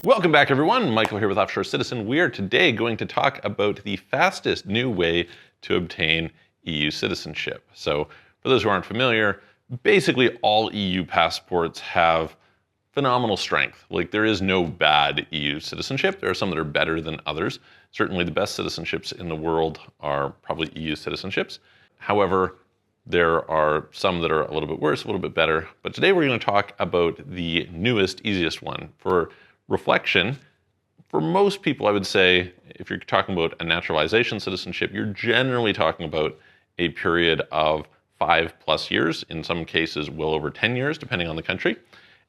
Welcome back, everyone. Michael here with Offshore Citizen. We are today going to talk about the fastest new way to obtain EU citizenship. So for those who aren't familiar, basically all EU passports have phenomenal strength. Like, there is no bad EU citizenship. There are some that are better than others. Certainly the best citizenships in the world are probably EU citizenships. However, there are some that are a little bit worse, a little bit better. But today we're going to talk about the newest, easiest one. For reflection, for most people, I would say, if you're talking about a naturalization citizenship, you're generally talking about a period of 5+ years, in some cases well over 10 years, depending on the country.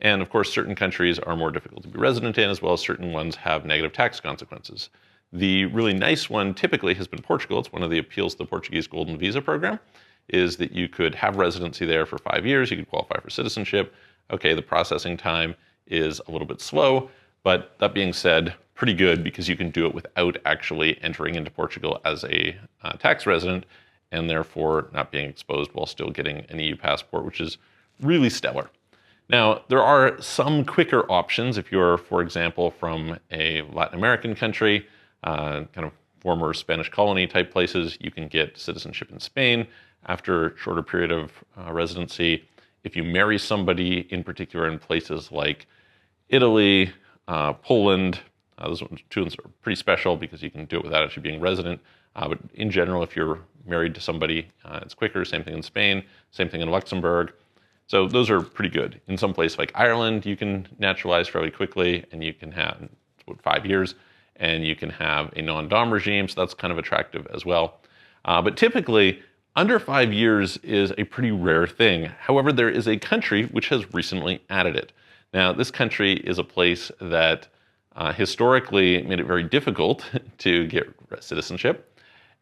And of course, certain countries are more difficult to be resident in, as well as certain ones have negative tax consequences. The really nice one typically has been Portugal. It's one of the appeals to the Portuguese Golden Visa program, is that you could have residency there for 5 years, you could qualify for citizenship. Okay, the processing time is a little bit slow, but that being said, pretty good, because you can do it without actually entering into Portugal as a tax resident, and therefore not being exposed while still getting an EU passport, which is really stellar. Now, there are some quicker options if you're, for example, from a Latin American country, kind of former Spanish colony type places. You can get citizenship in Spain after a shorter period of residency. If you marry somebody, in particular in places like Italy, Poland, those two ones are pretty special because you can do it without actually being resident. But in general, if you're married to somebody, it's quicker. Same thing in Spain, same thing in Luxembourg. So those are pretty good. In some places like Ireland, you can naturalize fairly quickly, and you can have, it's about 5 years, and you can have a non-dom regime, so that's kind of attractive as well. But typically, under 5 years is a pretty rare thing. However, there is a country which has recently added it. Now, this country is a place that historically made it very difficult to get citizenship.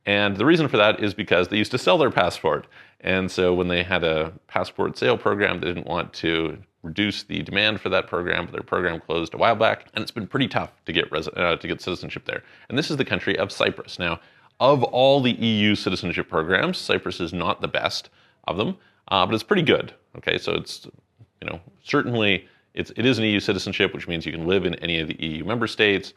And the reason for that is because they used to sell their passport. And so when they had a passport sale program, they didn't want to reduce the demand for that program, but their program closed a while back. And it's been pretty tough to get citizenship there. And this is the country of Cyprus. Now, of all the EU citizenship programs, Cyprus is not the best of them, but it's pretty good. Okay, so it's, certainly it is an EU citizenship, which means you can live in any of the EU member states.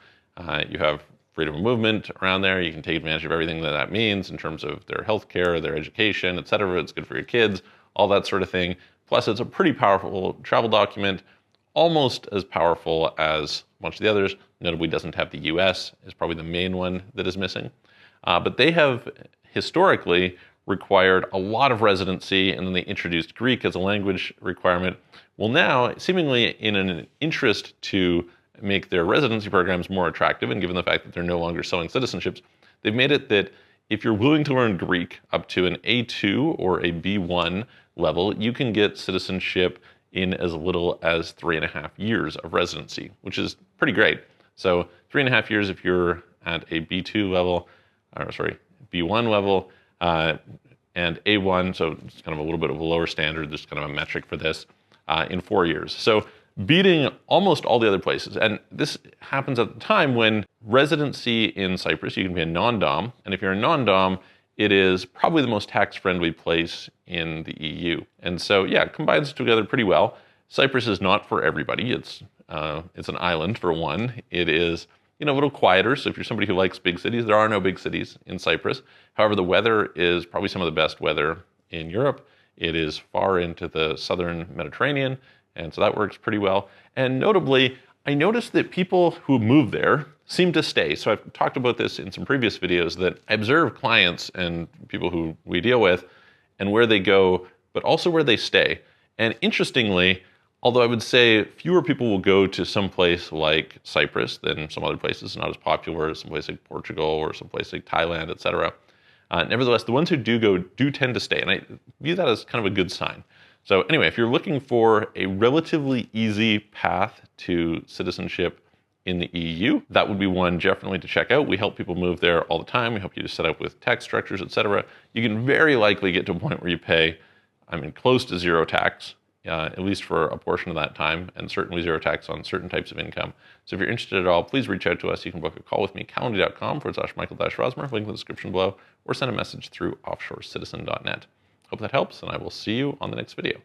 You have freedom of movement around there. You can take advantage of everything that means in terms of their healthcare, their education, etc. It's good for your kids, all that sort of thing. Plus, it's a pretty powerful travel document, almost as powerful as a bunch of the others. Notably, doesn't have the US, is probably the main one that is missing. But they have historically required a lot of residency, and then they introduced Greek as a language requirement. Well, now, seemingly in an interest to make their residency programs more attractive, and given the fact that they're no longer selling citizenships, they've made it that if you're willing to learn Greek up to an A2 or a B1 level, you can get citizenship in as little as 3.5 years of residency, which is pretty great. So 3.5 years if you're at a B2 level, B1 level, and A1, so it's kind of a little bit of a lower standard, there's kind of a metric for this, in 4 years. So beating almost all the other places. And this happens at the time when residency in Cyprus, you can be a non-dom, and if you're a non-dom, it is probably the most tax-friendly place in the EU. And so, yeah, it combines together pretty well. Cyprus is not for everybody. It's an island, for one. It is a little quieter, so if you're somebody who likes big cities, there are no big cities in Cyprus. However, the weather is probably some of the best weather in Europe. It is far into the southern Mediterranean, and so that works pretty well. And notably, I noticed that people who move there seem to stay. So I've talked about this in some previous videos, that I observe clients and people who we deal with and where they go, but also where they stay. And interestingly, although I would say fewer people will go to some place like Cyprus than some other places, not as popular as some place like Portugal or some place like Thailand, etc. Nevertheless, the ones who do go do tend to stay, and I view that as kind of a good sign. So anyway, if you're looking for a relatively easy path to citizenship in the EU, that would be one definitely to check out. We help people move there all the time. We help you to set up with tax structures, etc. You can very likely get to a point where you pay, close to zero tax, at least for a portion of that time, and certainly zero tax on certain types of income. So if you're interested at all, please reach out to us. You can book a call with me, calendly.com/Michael-Rosmer, link in the description below, or send a message through offshorecitizen.net. Hope that helps, and I will see you on the next video.